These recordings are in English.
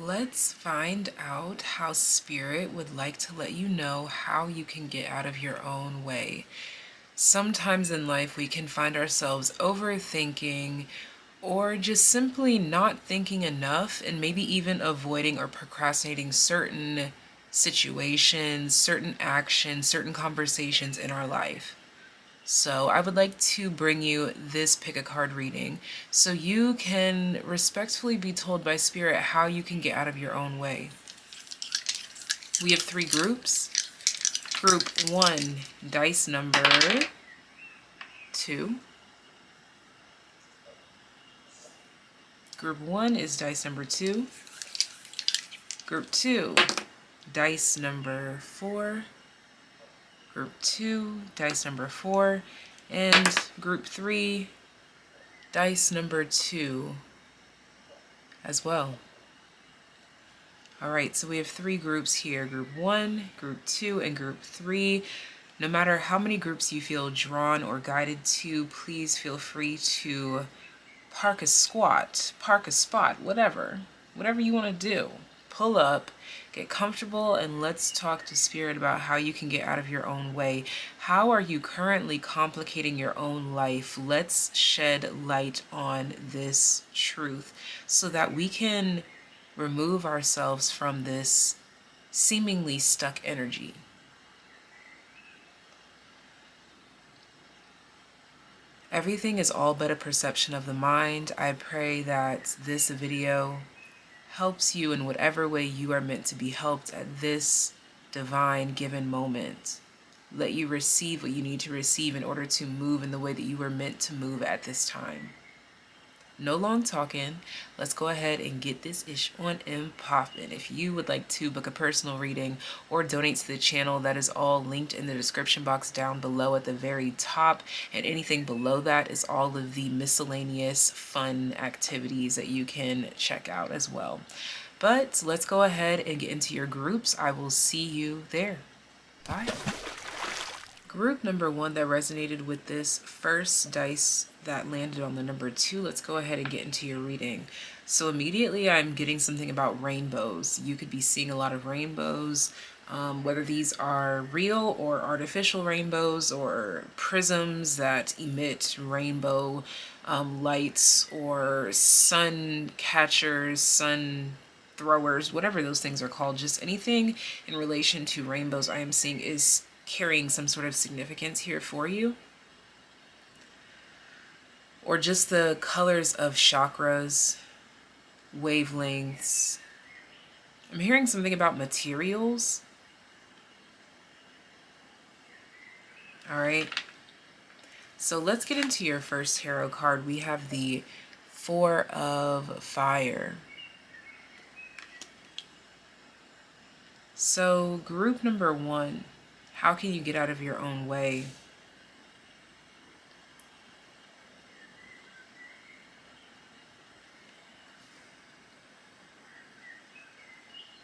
Let's find out how Spirit would like to let you know how you can get out of your own way. Sometimes in life we can find ourselves overthinking or just simply not thinking enough, and maybe even avoiding or procrastinating certain situations, certain actions, certain conversations in our life. So I would like to bring you this pick a card reading so you can respectfully be told by Spirit how you can get out of your own way. We have 3 groups. Group 1, dice number 2. Group 1 is dice number 2. Group 2, dice number 4. Group 2, dice number 4. And group 3, dice number 2 as well. Alright, so we have 3 groups here. Group 1, Group 2, and Group 3. No matter how many groups you feel drawn or guided to, please feel free to park a spot, whatever you want to do. Pull up, get comfortable, and let's talk to Spirit about how you can get out of your own way. How are you currently complicating your own life? Let's shed light on this truth so that we can remove ourselves from this seemingly stuck energy. Everything is all but a perception of the mind. I pray that this video helps you in whatever way you are meant to be helped at this divine given moment. Let you receive what you need to receive in order to move in the way that you were meant to move at this time. No long talking. Let's go ahead and get this ish on and poppin'. If you would like to book a personal reading or donate to the channel, that is all linked in the description box down below at the very top. And anything below that is all of the miscellaneous fun activities that you can check out as well. But let's go ahead and get into your groups. I will see you there. Bye. Group number 1 that resonated with this first dice that landed on the number 2, let's go ahead and get into your reading. So immediately I'm getting something about rainbows. You could be seeing a lot of rainbows, whether these are real or artificial rainbows or prisms that emit rainbow lights, or sun catchers, sun throwers, whatever those things are called. Just anything in relation to rainbows I am seeing is carrying some sort of significance here for you. Or just the colors of chakras, wavelengths. I'm hearing something about materials. All right. So let's get into your first tarot card. We have the 4 of Fire. So group number 1, how can you get out of your own way?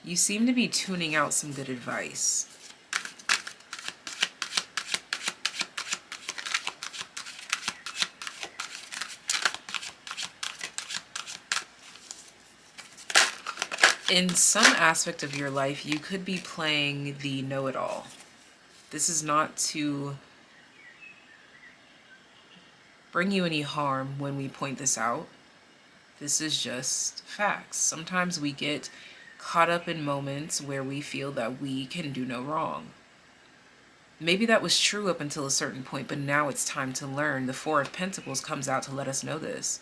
You seem to be tuning out some good advice. In some aspect of your life, you could be playing the know-it-all. This is not to bring you any harm when we point this out. This is just facts. Sometimes we get caught up in moments where we feel that we can do no wrong. Maybe that was true up until a certain point, but now it's time to learn. The 4 of Pentacles comes out to let us know this.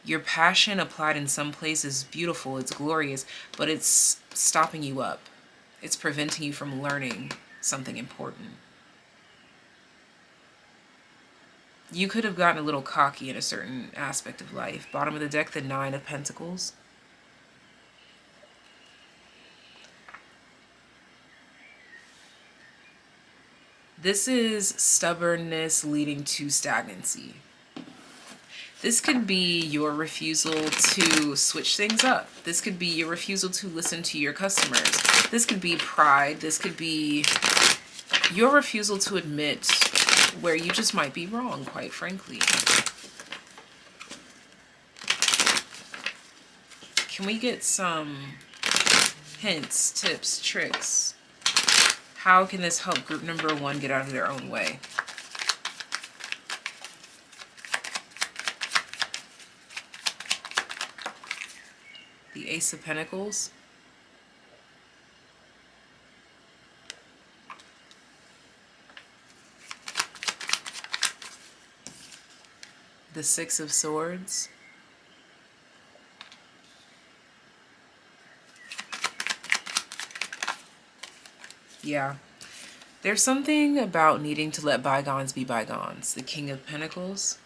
Your passion applied in some places is beautiful, it's glorious, but it's stopping you up. It's preventing you from learning something important. You could have gotten a little cocky in a certain aspect of life. Bottom of the deck, the 9 of Pentacles. This is stubbornness leading to stagnancy. This could be your refusal to switch things up. This could be your refusal to listen to your customers. This could be pride. This could be your refusal to admit where you just might be wrong, quite frankly. Can we get some hints, tips, tricks? How can this help group number 1 get out of their own way? The Ace of Pentacles. The Six of Swords. Yeah. There's something about needing to let bygones be bygones. The King of Pentacles.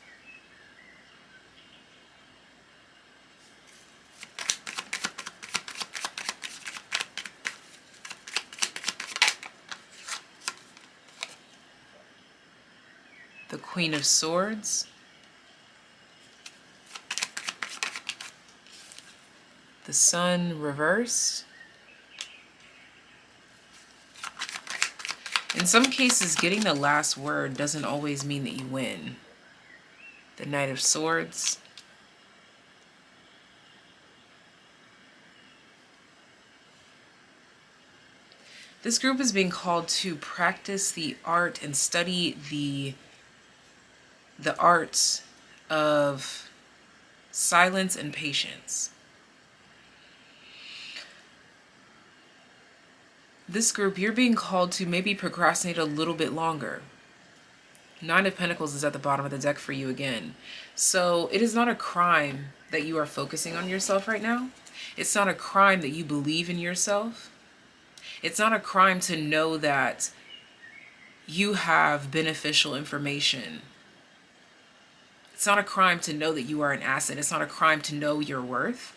The Queen of Swords. The Sun reversed. In some cases, getting the last word doesn't always mean that you win. The Knight of Swords. This group is being called to practice the art and study the art of silence and patience. This group, you're being called to maybe procrastinate a little bit longer. Nine of Pentacles is at the bottom of the deck for you again. So it is not a crime that you are focusing on yourself right now. It's not a crime that you believe in yourself. It's not a crime to know that you have beneficial information. It's not a crime to know that you are an asset. It's not a crime to know your worth.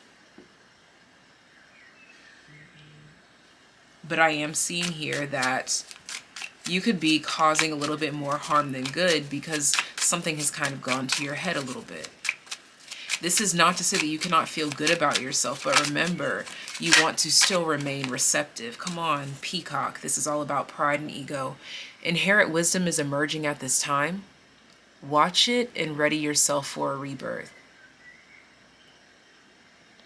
But I am seeing here that you could be causing a little bit more harm than good because something has kind of gone to your head a little bit. This is not to say that you cannot feel good about yourself, but remember, you want to still remain receptive. Come on, Peacock. This is all about pride and ego. Inherent wisdom is emerging at this time. Watch it and ready yourself for a rebirth.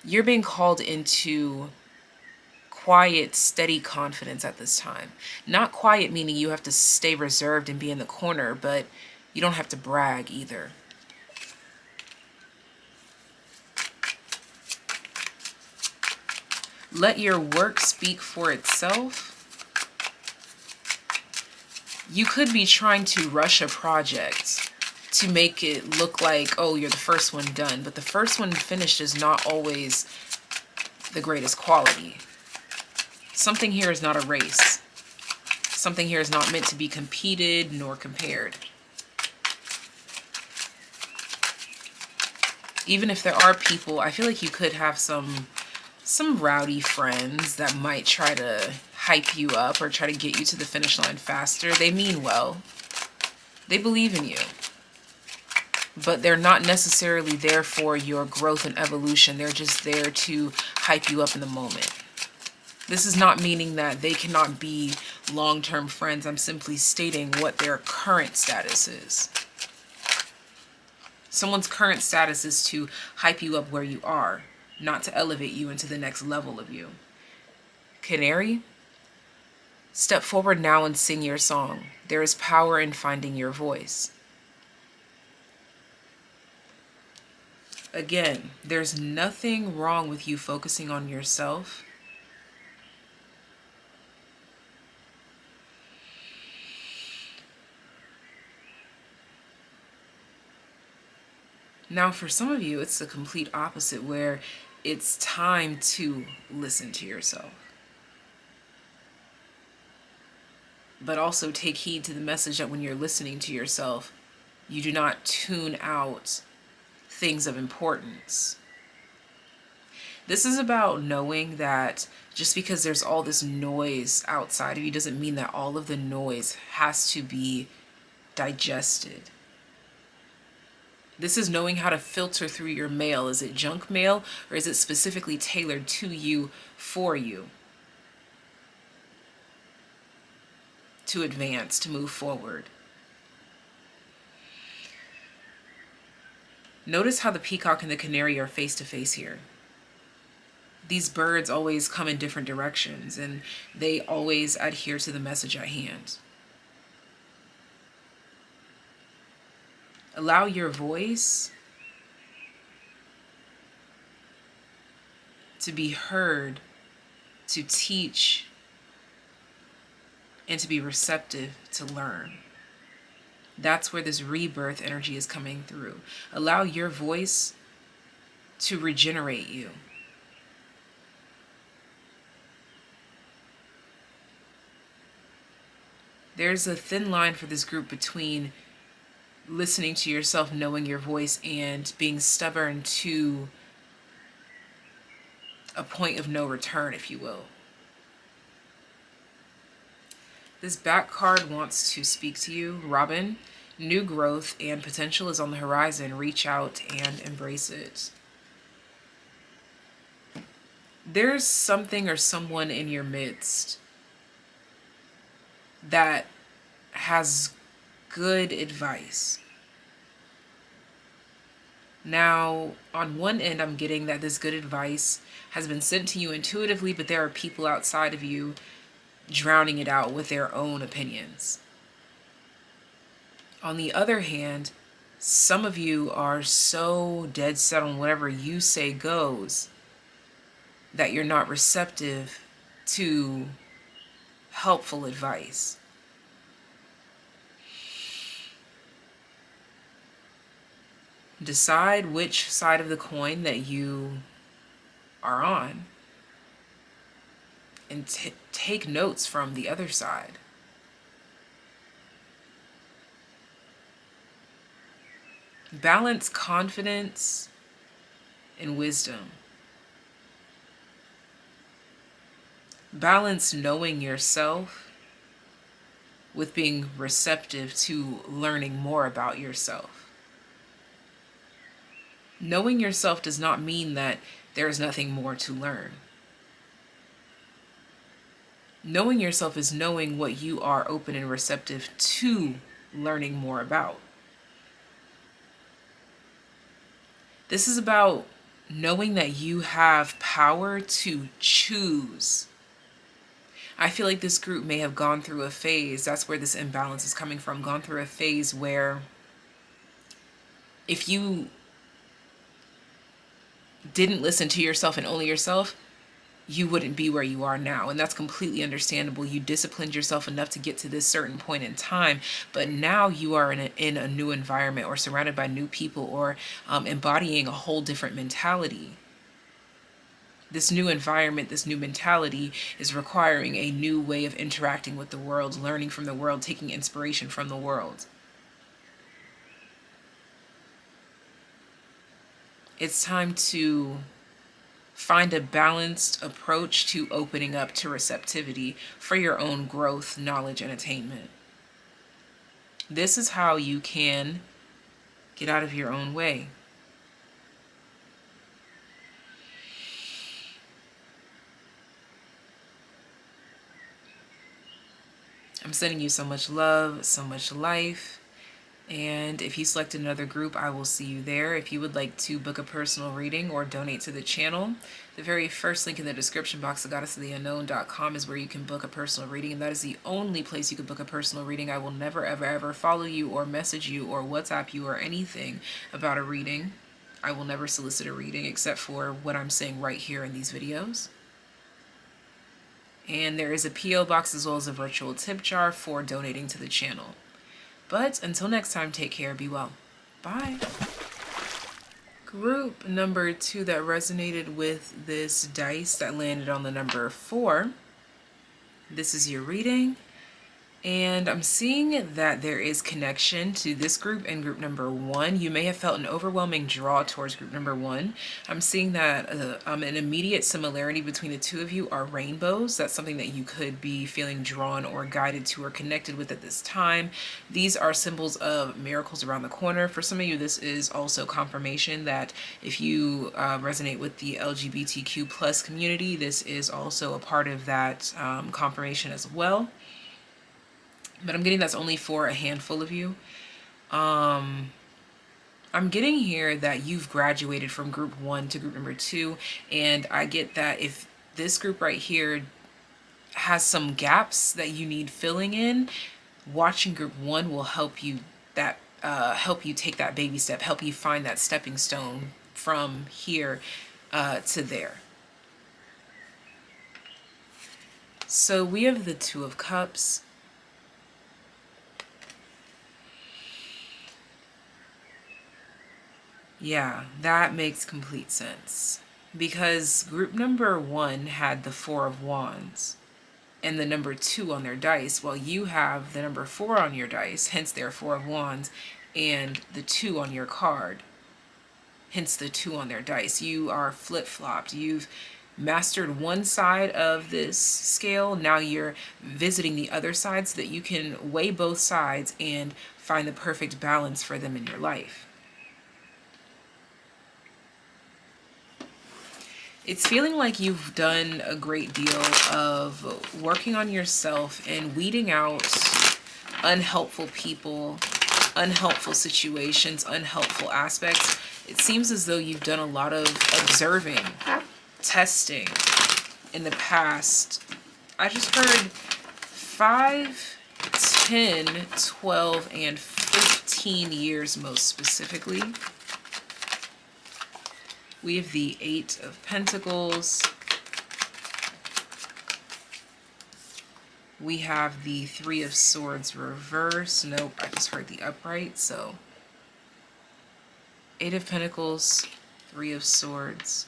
You're being called into quiet, steady confidence at this time. Not quiet meaning you have to stay reserved and be in the corner, but you don't have to brag either. Let your work speak for itself. You could be trying to rush a project to make it look like, oh, you're the first one done. But the first one finished is not always the greatest quality. Something here is not a race. Something here is not meant to be competed nor compared. Even if there are people, I feel like you could have some rowdy friends that might try to hype you up or try to get you to the finish line faster. They mean well. They believe in you. But they're not necessarily there for your growth and evolution. They're just there to hype you up in the moment. This is not meaning that they cannot be long-term friends. I'm simply stating what their current status is. Someone's current status is to hype you up where you are, not to elevate you into the next level of you. Canary, step forward now and sing your song. There is power in finding your voice. Again, there's nothing wrong with you focusing on yourself. Now, for some of you, it's the complete opposite, where it's time to listen to yourself. But also take heed to the message that when you're listening to yourself, you do not tune out things of importance. This is about knowing that just because there's all this noise outside of you doesn't mean that all of the noise has to be digested. This is knowing how to filter through your mail. Is it junk mail, or is it specifically tailored to you, for you? To advance, to move forward. Notice how the peacock and the canary are face to face here. These birds always come in different directions, and they always adhere to the message at hand. Allow your voice to be heard, to teach, and to be receptive to learn. That's where this rebirth energy is coming through. Allow your voice to regenerate you. There's a thin line for this group between listening to yourself, knowing your voice, and being stubborn to a point of no return, if you will. This back card wants to speak to you, Robin. New growth and potential is on the horizon. Reach out and embrace it. There's something or someone in your midst that has good advice. Now, on one end, I'm getting that this good advice has been sent to you intuitively, but there are people outside of you drowning it out with their own opinions. On the other hand, some of you are so dead set on whatever you say goes that you're not receptive to helpful advice. Decide which side of the coin that you are on and take notes from the other side. Balance confidence and wisdom. Balance knowing yourself with being receptive to learning more about yourself. Knowing yourself does not mean that there is nothing more to learn. Knowing yourself is knowing what you are open and receptive to learning more about. This is about knowing that you have power to choose. I feel like this group may have gone through a phase, that's where this imbalance is coming from, gone through a phase where if you didn't listen to yourself and only yourself, you wouldn't be where you are now. And that's completely understandable. You disciplined yourself enough to get to this certain point in time, but now you are in a new environment or surrounded by new people or embodying a whole different mentality. This new environment, this new mentality is requiring a new way of interacting with the world, learning from the world, taking inspiration from the world. It's time to find a balanced approach to opening up to receptivity for your own growth, knowledge, and attainment. This is how you can get out of your own way. I'm sending you so much love, so much life. And if you select another group, I will see you there. If you would like to book a personal reading or donate to the channel, the very first link in the description box, goddessoftheunknown.com, is where you can book a personal reading. And that is the only place you can book a personal reading. I will never, ever, ever follow you or message you or WhatsApp you or anything about a reading. I will never solicit a reading except for what I'm saying right here in these videos. And there is a P.O. box as well as a virtual tip jar for donating to the channel. But until next time, take care, be well. Bye. Group number 2 that resonated with this dice that landed on the number 4. This is your reading. And I'm seeing that there is connection to this group and group number 1. You may have felt an overwhelming draw towards group number 1. I'm seeing that an immediate similarity between the two of you are rainbows. That's something that you could be feeling drawn or guided to or connected with at this time. These are symbols of miracles around the corner. For some of you, this is also confirmation that if you resonate with the LGBTQ plus community, this is also a part of that confirmation as well. But I'm getting that's only for a handful of you. I'm getting here that you've graduated from group 1 to group number 2, and I get that if this group right here has some gaps that you need filling in, watching group 1 will help you help you take that baby step, help you find that stepping stone from here to there. So we have the Two of Cups. Yeah, that makes complete sense. Because group number 1 had the Four of Wands and the number 2 on their dice, while you have the number 4 on your dice, hence their Four of Wands, and the 2 on your card, hence the 2 on their dice. You are flip-flopped. You've mastered one side of this scale. Now you're visiting the other side so that you can weigh both sides and find the perfect balance for them in your life. It's feeling like you've done a great deal of working on yourself and weeding out unhelpful people, unhelpful situations, unhelpful aspects. It seems as though you've done a lot of observing, testing in the past. I just heard 5, 10, 12, and 15 years most specifically. We have the Eight of Pentacles. We have the Three of Swords reverse. Nope, I just heard the upright. So Eight of Pentacles, Three of Swords.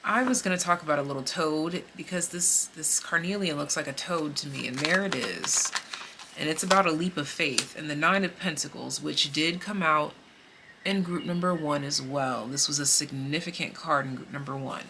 I was going to talk about a little toad because this carnelian looks like a toad to me, and there it is. And it's about a leap of faith. And the Nine of Pentacles, which did come out in group number 1 as well. This was a significant card in group number 1.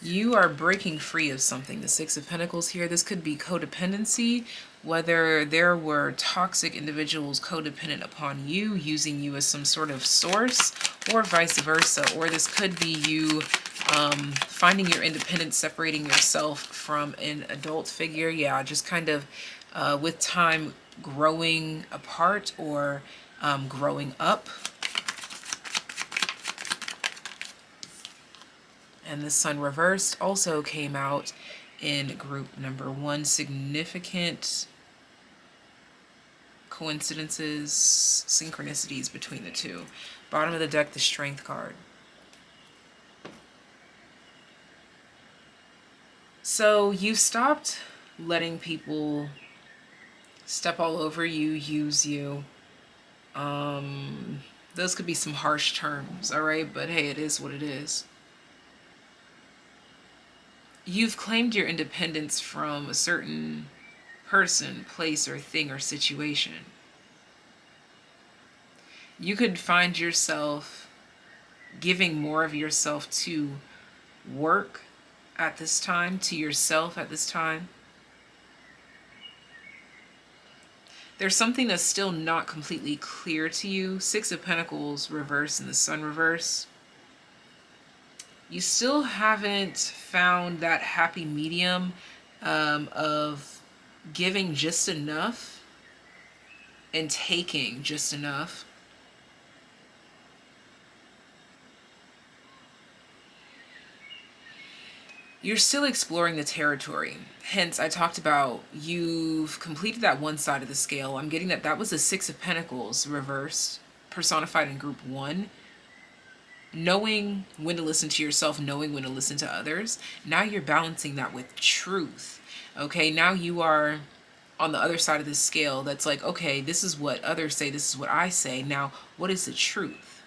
You are breaking free of something. The Six of Pentacles here. This could be codependency, whether there were toxic individuals codependent upon you, using you as some sort of source, or vice versa. Or this could be you finding your independence, separating yourself from an adult figure. Yeah, just kind of with time growing apart or growing up. And the Sun reversed also came out in group number 1. Significant coincidences, synchronicities between the two. Bottom of the deck, the Strength card. So you've stopped letting people step all over you, use you. Those could be some harsh terms, all right? But hey, it is what it is. You've claimed your independence from a certain person, place, or thing or situation. You could find yourself giving more of yourself to work at this time, to yourself at this time. There's something that's still not completely clear to you. Six of Pentacles reverse and the Sun reverse. You still haven't found that happy medium of giving just enough and taking just enough. You're still exploring the territory. Hence, I talked about you've completed that one side of the scale. I'm getting that that was the Six of Pentacles reversed, personified in group 1. Knowing when to listen to yourself, knowing when to listen to others. Now you're balancing that with truth. Okay, now you are on the other side of the scale that's like, okay, this is what others say, this is what I say. Now, what is the truth?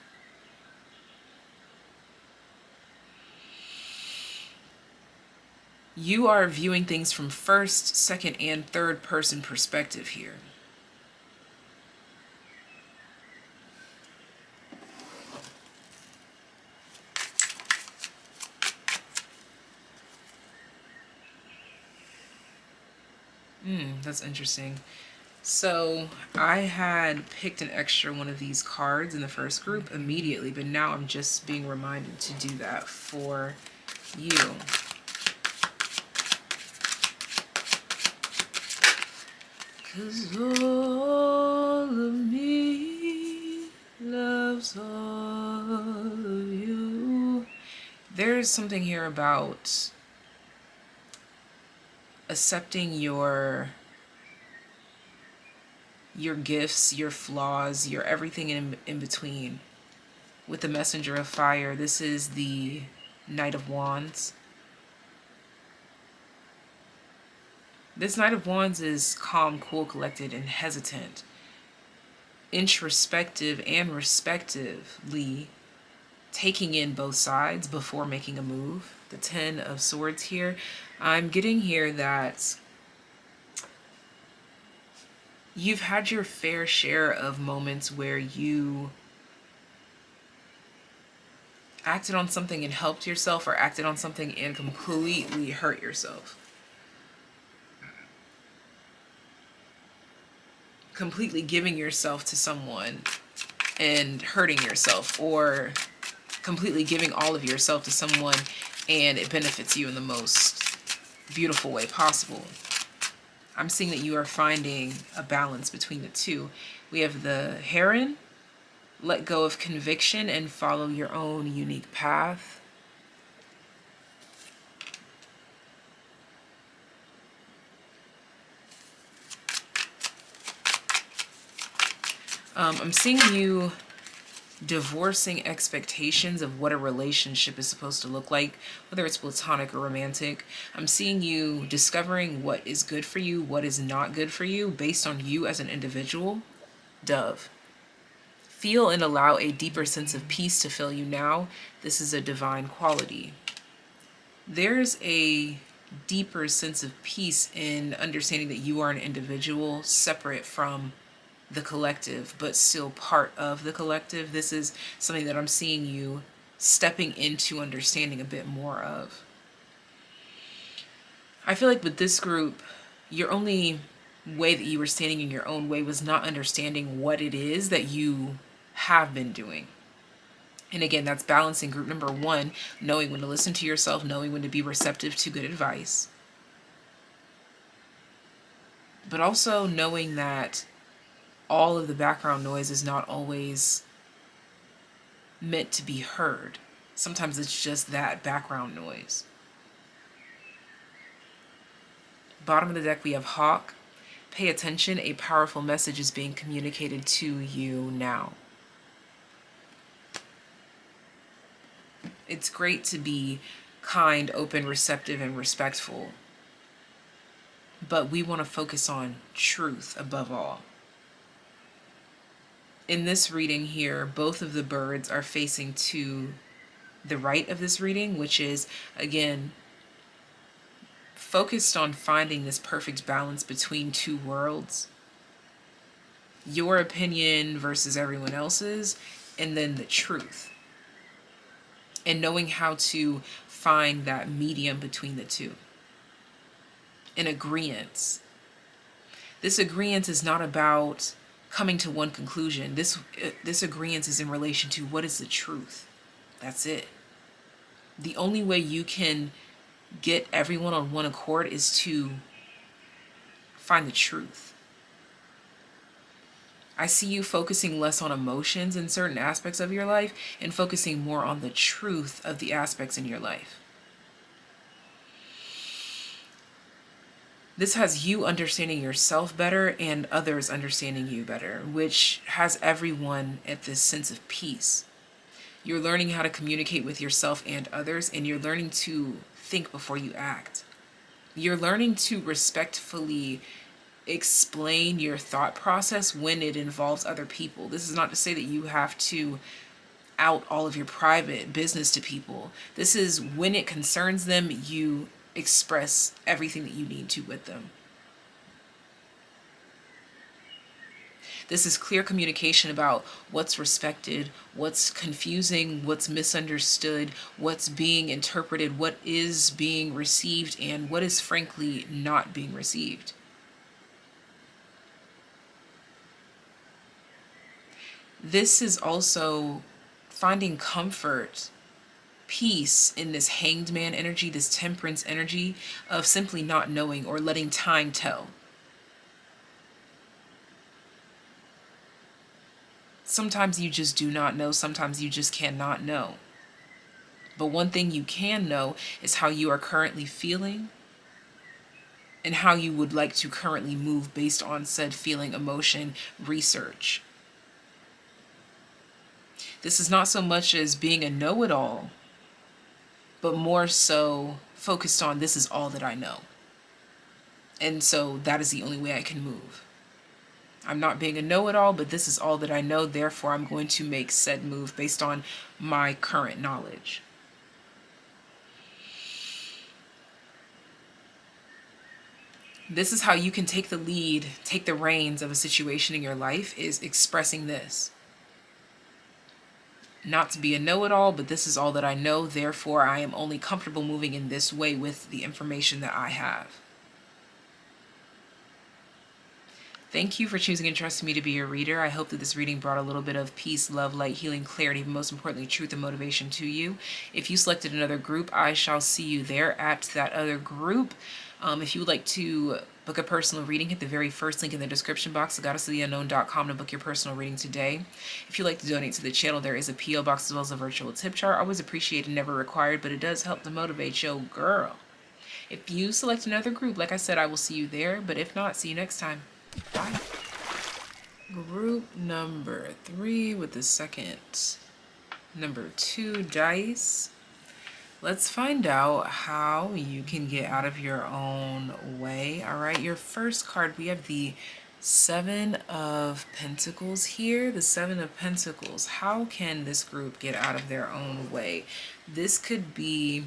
You are viewing things from first, second, and third person perspective here. That's interesting. So I had picked an extra one of these cards in the first group immediately, but now I'm just being reminded to do that for you. Cause all of me loves all of you. There's something here about accepting your gifts, your flaws, your everything in between. With the Messenger of Fire, this is the Knight of Wands. This Knight of Wands is calm, cool, collected, and hesitant. Introspective and respectively taking in both sides before making a move. The Ten of Swords here. I'm getting here that you've had your fair share of moments where you acted on something and helped yourself, or acted on something and completely hurt yourself. Completely giving yourself to someone and hurting yourself, or completely giving all of yourself to someone and it benefits you in the most beautiful way possible. I'm seeing that you are finding a balance between the two. We have the Heron. Let go of conviction and follow your own unique path. I'm seeing you divorcing expectations of what a relationship is supposed to look like, whether it's platonic or romantic. I'm seeing you discovering what is good for you, what is not good for you, based on you as an individual. Dove. Feel and allow a deeper sense of peace to fill you now. This is a divine quality. There's a deeper sense of peace in understanding that you are an individual separate from the collective, but still part of the collective. This is something that I'm seeing you stepping into understanding a bit more of. I feel like with this group, your only way that you were standing in your own way was not understanding what it is that you have been doing. And again, that's balancing group number one, knowing when to listen to yourself, knowing when to be receptive to good advice. But also knowing that all of the background noise is not always meant to be heard. Sometimes it's just that background noise. Bottom of the deck, we have Hawk. Pay attention, a powerful message is being communicated to you now. It's great to be kind, open, receptive, and respectful. But we want to focus on truth above all. In this reading here, both of the birds are facing to the right of this reading, which is, again, focused on finding this perfect balance between two worlds. Your opinion versus everyone else's, and then the truth. And knowing how to find that medium between the two. An agreement. This agreement is not about coming to one conclusion. This agreement is in relation to what is the truth. That's it. The only way you can get everyone on one accord is to find the truth. I see you focusing less on emotions in certain aspects of your life and focusing more on the truth of the aspects in your life. This has you understanding yourself better and others understanding you better, which has everyone at this sense of peace. You're learning how to communicate with yourself and others, and you're learning to think before you act. You're learning to respectfully explain your thought process when it involves other people. This is not to say that you have to out all of your private business to people. This is when it concerns them, you express everything that you need to with them. This is clear communication about what's respected, what's confusing, what's misunderstood, what's being interpreted, what is being received, and what is frankly not being received. This is also finding comfort, peace in this hanged man energy, this temperance energy of simply not knowing or letting time tell. Sometimes you just do not know. Sometimes you just cannot know. But one thing you can know is how you are currently feeling and how you would like to currently move based on said feeling, emotion, research. This is not so much as being a know-it-all, but more so focused on this is all that I know. And so that is the only way I can move. I'm not being a know-it-all, but this is all that I know. Therefore, I'm going to make said move based on my current knowledge. This is how you can take the lead, take the reins of a situation in your life, is expressing this. Not to be a know-it-all, but this is all that I know. Therefore, I am only comfortable moving in this way with the information that I have. Thank you for choosing and trusting me to be your reader. I hope that this reading brought a little bit of peace, love, light, healing, clarity, but most importantly, truth and motivation to you. If you selected another group, I shall see you there at that other group. If you would like to book a personal reading, hit the very first link in the description box, goddessoftheunknown.com, to book your personal reading today. If you'd like to donate to the channel, there is a P.O. box as well as a virtual tip jar. Always appreciated, never required, but it does help to motivate your girl. If you select another group, like I said, I will see you there. But if not, see you next time. Bye. Group number 3 with the second number 2 dice. Let's find out how you can get out of your own way. All right, your first card, we have the 7 of Pentacles here. The 7 of Pentacles. How can this group get out of their own way? This could be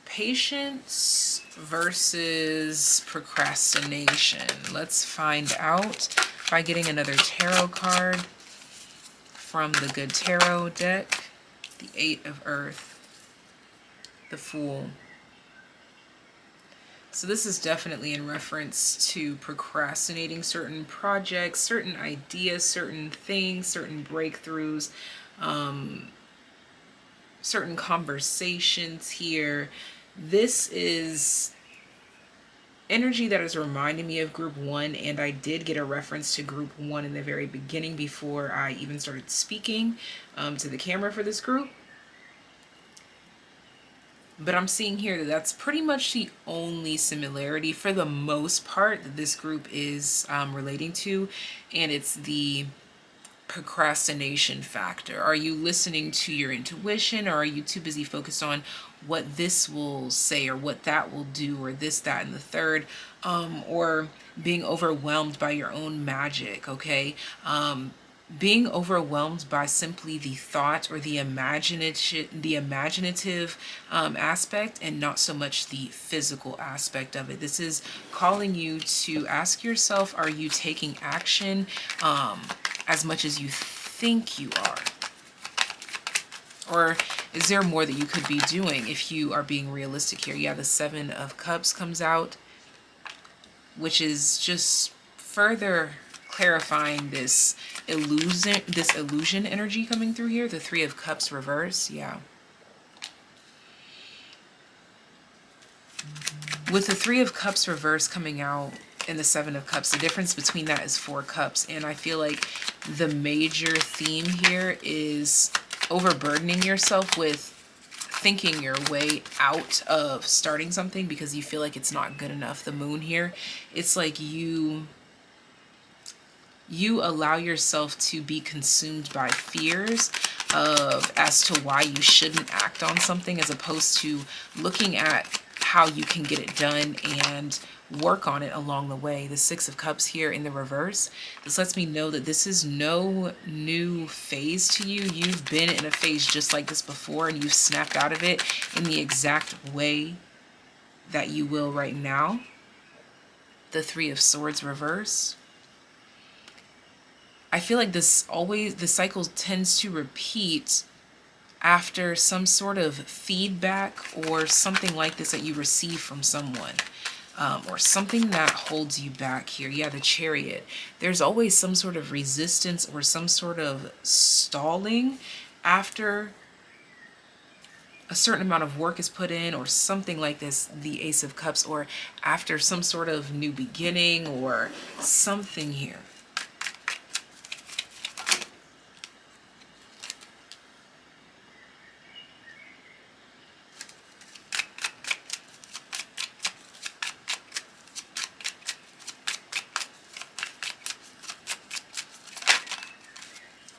patience versus procrastination. Let's find out by getting another tarot card from the Good Tarot deck. The 8 of Earth. The Fool. So this is definitely in reference to procrastinating certain projects, certain ideas, certain things, certain breakthroughs, certain conversations here. This is energy that is reminding me of group 1, and I did get a reference to group 1 in the very beginning before I even started speaking to the camera for this group. But I'm seeing here that that's pretty much the only similarity for the most part that this group is relating to, and it's the procrastination factor. Are you listening to your intuition, or are you too busy focused on what this will say or what that will do or this, that, and the third, or being overwhelmed by your own magic, okay? Being overwhelmed by simply the thought or the imaginative aspect, and not so much the physical aspect of it. This is calling you to ask yourself, are you taking action as much as you think you are? Or is there more that you could be doing if you are being realistic here? Yeah, the 7 of Cups comes out, which is just further clarifying this illusion energy coming through here. The 3 of Cups reverse, yeah. With the 3 of Cups reverse coming out and the 7 of Cups, the difference between that is 4 cups. And I feel like the major theme here is overburdening yourself with thinking your way out of starting something because you feel like it's not good enough. The Moon here, it's like you allow yourself to be consumed by fears as to why you shouldn't act on something, as opposed to looking at how you can get it done and work on it along the way. The 6 of Cups here in the reverse, this lets me know that this is no new phase to you. You've been in a phase just like this before, and you've snapped out of it in the exact way that you will right now. The 3 of Swords reverse. I feel like the cycle tends to repeat after some sort of feedback or something like this that you receive from someone. or something that holds you back here. Yeah, the Chariot. There's always some sort of resistance or some sort of stalling after a certain amount of work is put in, or something like this, the Ace of Cups, or after some sort of new beginning or something here.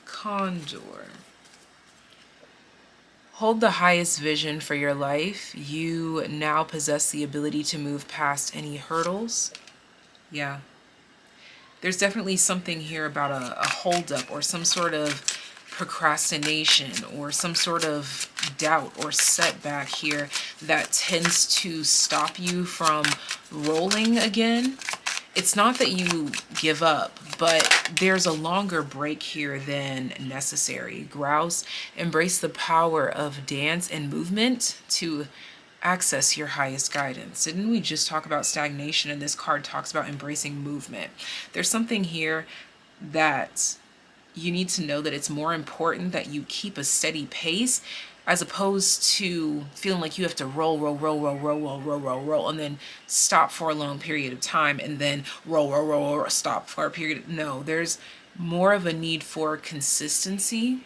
Condor. Hold the highest vision for your life. You now possess the ability to move past any hurdles. Yeah. There's definitely something here about a holdup or some sort of procrastination or some sort of doubt or setback here that tends to stop you from rolling again. It's not that you give up, but there's a longer break here than necessary. Grouse, embrace the power of dance and movement to access your highest guidance. Didn't we just talk about stagnation, and this card talks about embracing movement? There's something here that you need to know, that it's more important that you keep a steady pace as opposed to feeling like you have to roll, and then stop for a long period of time, and then roll, stop for a period. No, there's more of a need for consistency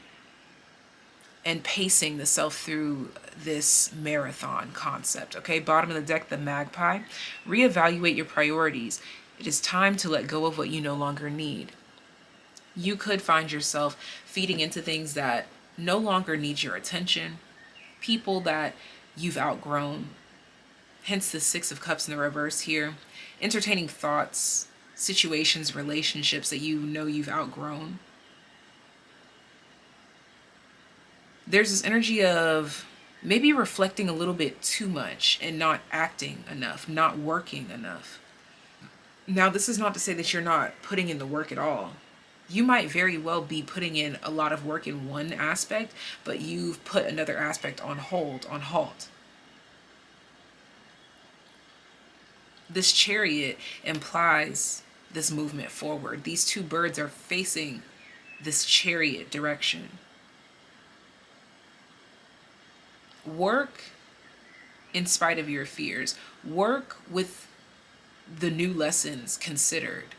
and pacing the self through this marathon concept. Okay, bottom of the deck, the Magpie. Reevaluate your priorities. It is time to let go of what you no longer need. You could find yourself feeding into things that no longer need your attention, people that you've outgrown, hence the Six of Cups in the reverse here. Entertaining thoughts, situations, relationships that you know you've outgrown. There's this energy of maybe reflecting a little bit too much and not acting enough, not working enough. Now, this is not to say that you're not putting in the work at all. You might very well be putting in a lot of work in one aspect, but you've put another aspect on hold, on halt. This Chariot implies this movement forward. These two birds are facing this Chariot direction. Work in spite of your fears. Work with the new lessons considered.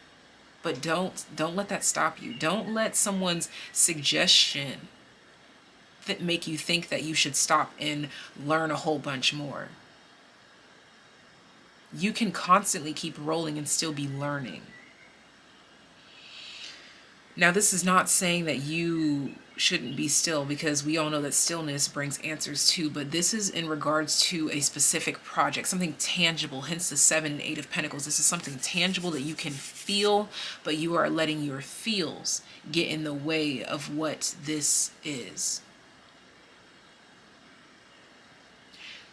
But don't let that stop you. Don't let someone's suggestion that make you think that you should stop and learn a whole bunch more. You can constantly keep rolling and still be learning. Now, this is not saying that you shouldn't be still, because we all know that stillness brings answers too, but this is in regards to a specific project, something tangible, hence the 7 and 8 of Pentacles. This is something tangible that you can feel, but you are letting your feels get in the way of what this is.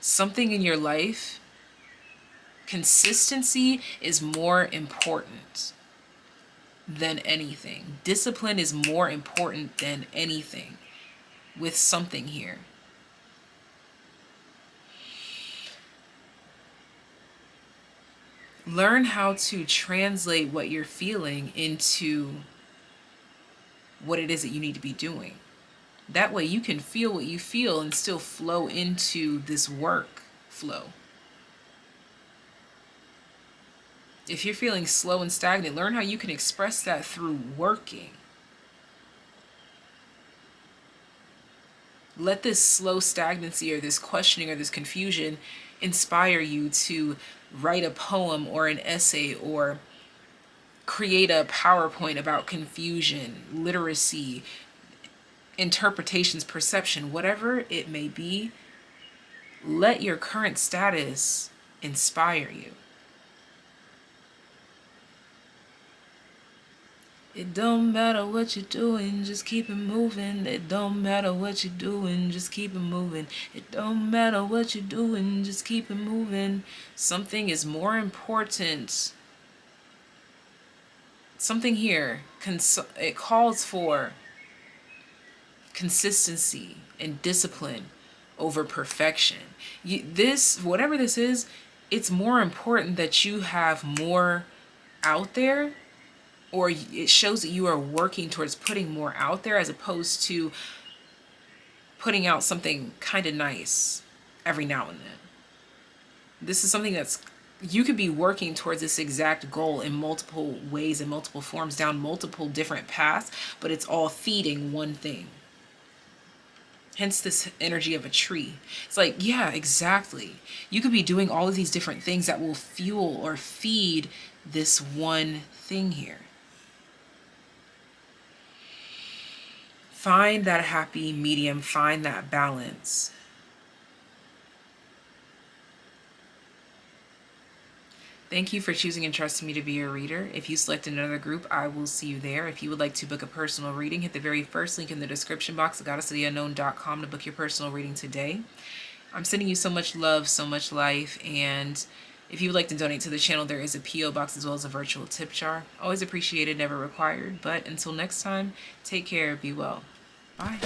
Something in your life, consistency is more important than anything. Discipline is more important than anything with something here. Learn how to translate what you're feeling into what it is that you need to be doing. That way you can feel what you feel and still flow into this work flow. If you're feeling slow and stagnant, learn how you can express that through working. Let this slow stagnancy or this questioning or this confusion inspire you to write a poem or an essay or create a PowerPoint about confusion, literacy, interpretations, perception, whatever it may be. Let your current status inspire you. It don't matter what you're doing, just keep it moving. It don't matter what you're doing, just keep it moving. It don't matter what you're doing, just keep it moving. Something is more important. Something here, it calls for consistency and discipline over perfection. Whatever this is, it's more important that you have more out there, or it shows that you are working towards putting more out there, as opposed to putting out something kind of nice every now and then. This is something that's, you could be working towards this exact goal in multiple ways, in multiple forms, down multiple different paths, but it's all feeding one thing. Hence this energy of a tree. It's like, yeah, exactly. You could be doing all of these different things that will fuel or feed this one thing here. Find that happy medium, find that balance. Thank you for choosing and trusting me to be your reader. If you select another group, I will see you there. If you would like to book a personal reading, hit the very first link in the description box, goddessoftheunknown.com, to book your personal reading today. I'm sending you so much love, so much life, and if you would like to donate to the channel, there is a P.O. box as well as a virtual tip jar. Always appreciated, never required. But until next time, take care, be well. Bye.